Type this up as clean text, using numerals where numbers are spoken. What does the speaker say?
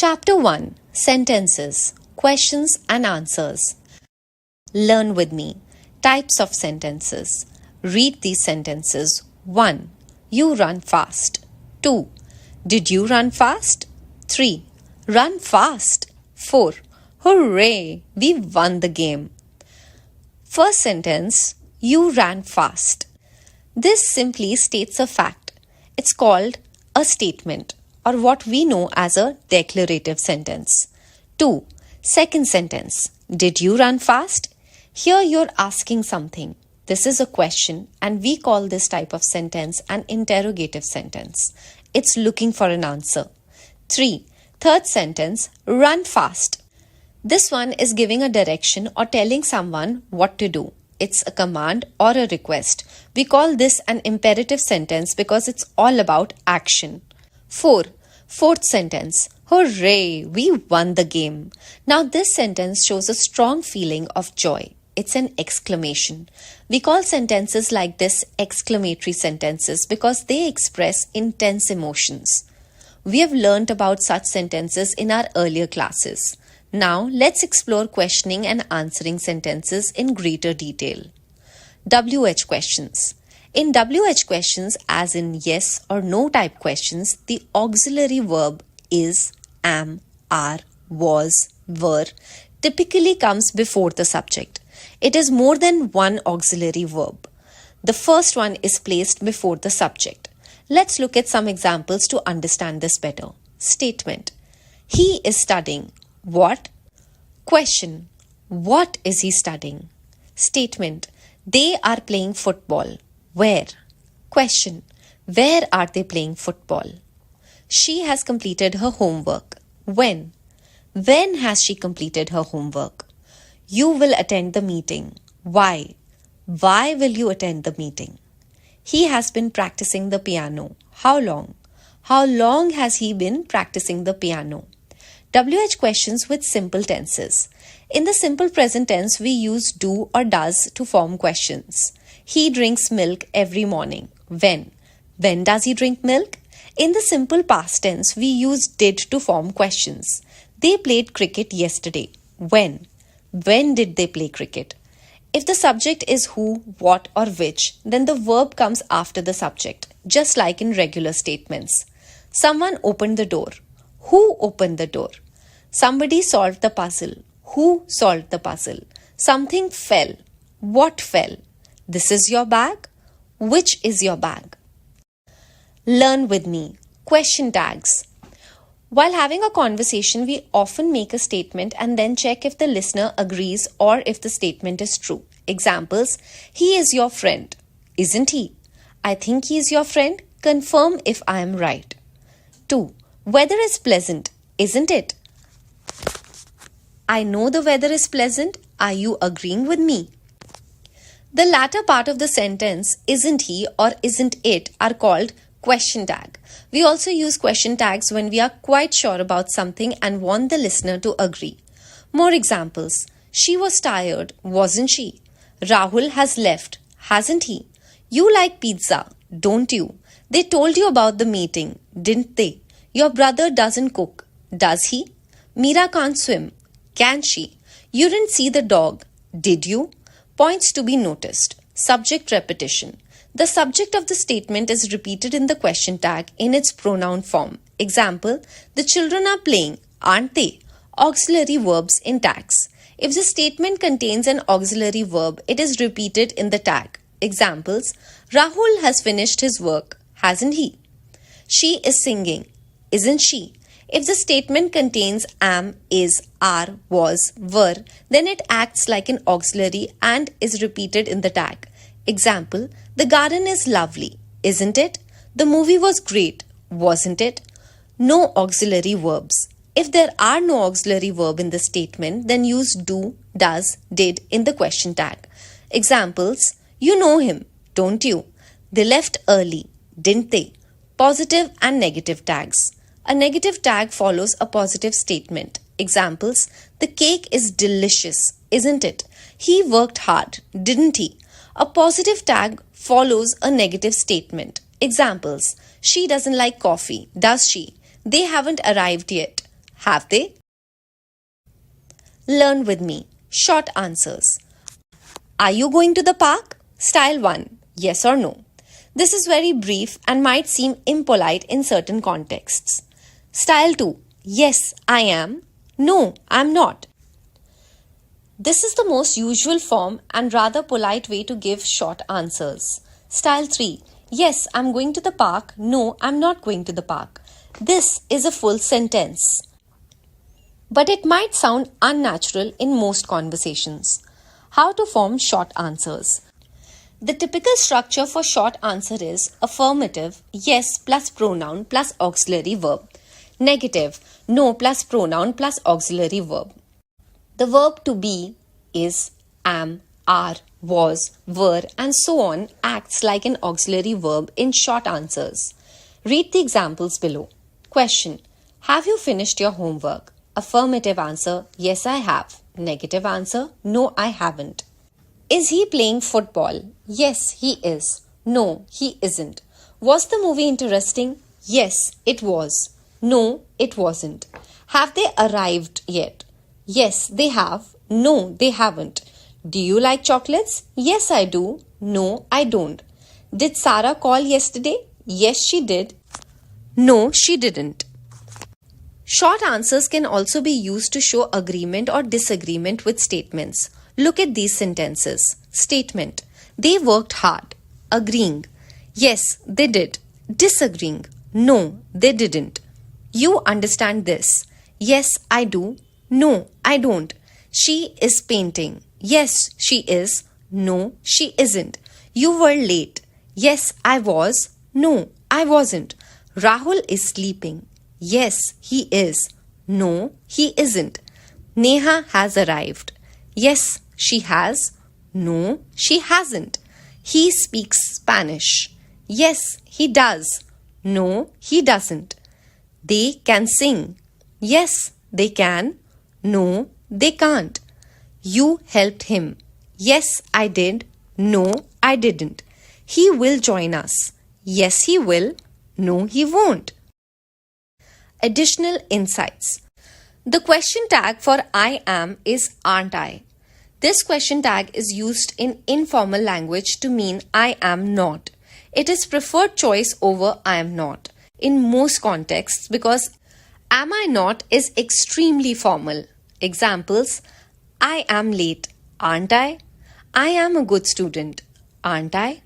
Chapter 1. Sentences, Questions and Answers. Learn with me. Types of sentences. Read these sentences. 1. You run fast. 2. Did you run fast? 3. Run fast. 4. Hooray! We won the game. First sentence. You ran fast. This simply states a fact. It's called a statement, or what we know as a declarative sentence. 2. Second sentence. Did you run fast? Here you're asking something. This is a question, and we call this type of sentence an interrogative sentence. It's looking for an answer. 3. Third sentence. Run fast. This one is giving a direction or telling someone what to do. It's a command or a request. We call this an imperative sentence because it's all about action. 4. Fourth sentence. Hooray! We won the game. Now this sentence shows a strong feeling of joy. It's an exclamation. We call sentences like this exclamatory sentences because they express intense emotions. We have learnt about such sentences in our earlier classes. Now let's explore questioning and answering sentences in greater detail. WH questions. In WH questions, as in yes or no type questions, the auxiliary verb is, am, are, was, were, typically comes before the subject. It is more than one auxiliary verb. The first one is placed before the subject. Let's look at some examples to understand this better. Statement. He is studying. What? Question. What is he studying? Statement. They are playing football. Where? Question. Where are they playing football? She has completed her homework. When? When has she completed her homework? You will attend the meeting. Why? Why will you attend the meeting? He has been practicing the piano. How long? How long has he been practicing the piano? WH questions with simple tenses. In the simple present tense, we use do or does to form questions. He drinks milk every morning. When? When does he drink milk? In the simple past tense, we use did to form questions. They played cricket yesterday. When? When did they play cricket? If the subject is who, what or which, then the verb comes after the subject, just like in regular statements. Someone opened the door. Who opened the door? Somebody solved the puzzle. Who solved the puzzle? Something fell. What fell? This is your bag? Which is your bag? Learn with me. Question tags. While having a conversation, we often make a statement and then check if the listener agrees or if the statement is true. Examples. He is your friend. Isn't he? I think he is your friend. Confirm if I am right. 2. Weather is pleasant. Isn't it? I know the weather is pleasant. Are you agreeing with me? The latter part of the sentence, isn't he or isn't it, are called question tag. We also use question tags when we are quite sure about something and want the listener to agree. More examples. She was tired, wasn't she? Rahul has left, hasn't he? You like pizza, don't you? They told you about the meeting, didn't they? Your brother doesn't cook, does he? Meera can't swim, can she? You didn't see the dog, did you? Points to be noticed. Subject repetition. The subject of the statement is repeated in the question tag in its pronoun form. Example, the children are playing, aren't they? Auxiliary verbs in tags. If the statement contains an auxiliary verb, it is repeated in the tag. Examples, Rahul has finished his work, hasn't he? She is singing, isn't she? If the statement contains am, is, are, was, were, then it acts like an auxiliary and is repeated in the tag. Example, the garden is lovely, isn't it? The movie was great, wasn't it? No auxiliary verbs. If there are no auxiliary verb in the statement, then use do, does, did in the question tag. Examples, you know him, don't you? They left early, didn't they? Positive and negative tags. A negative tag follows a positive statement. Examples, the cake is delicious, isn't it? He worked hard, didn't he? A positive tag follows a negative statement. Examples, she doesn't like coffee, does she? They haven't arrived yet, Have they? Learn with me. Short answers. Are you going to the park? Style 1. Yes or no. This is very brief and might seem impolite in certain contexts. Style 2. Yes, I am. No, I'm not. This is the most usual form and rather polite way to give short answers. Style 3. Yes, I'm going to the park. No, I'm not going to the park. This is a full sentence, but it might sound unnatural in most conversations. How to form short answers? The typical structure for short answer is affirmative, yes plus pronoun plus auxiliary verb. Negative, no plus pronoun plus auxiliary verb. The verb to be is am, are, was, were, and so on acts like an auxiliary verb in short answers. Read the examples below. Question. Have you finished your homework? Affirmative answer, yes I have. Negative answer, no I haven't. Is he playing football? Yes, he is. No, he isn't. Was the movie interesting? Yes, it was. No, it wasn't. Have they arrived yet? Yes, they have. No, they haven't. Do you like chocolates? Yes, I do. No, I don't. Did Sarah call yesterday? Yes, she did. No, she didn't. Short answers can also be used to show agreement or disagreement with statements. Look at these sentences. Statement. They worked hard. Agreeing. Yes, they did. Disagreeing. No, they didn't. You understand this. Yes, I do. No, I don't. She is painting. Yes, she is. No, she isn't. You were late. Yes, I was. No, I wasn't. Rahul is sleeping. Yes, he is. No, he isn't. Neha has arrived. Yes, she has. No, she hasn't. He speaks Spanish. Yes, he does. No, he doesn't. They can sing. Yes, they can. No, they can't. You helped him. Yes, I did. No, I didn't. He will join us. Yes, he will. No, he won't. Additional insights. The question tag for I am is aren't I. This question tag is used in informal language to mean I am not. It is preferred choice over I am not in most contexts because am I not is extremely formal. Examples: I am late, aren't I? I am a good student, aren't I?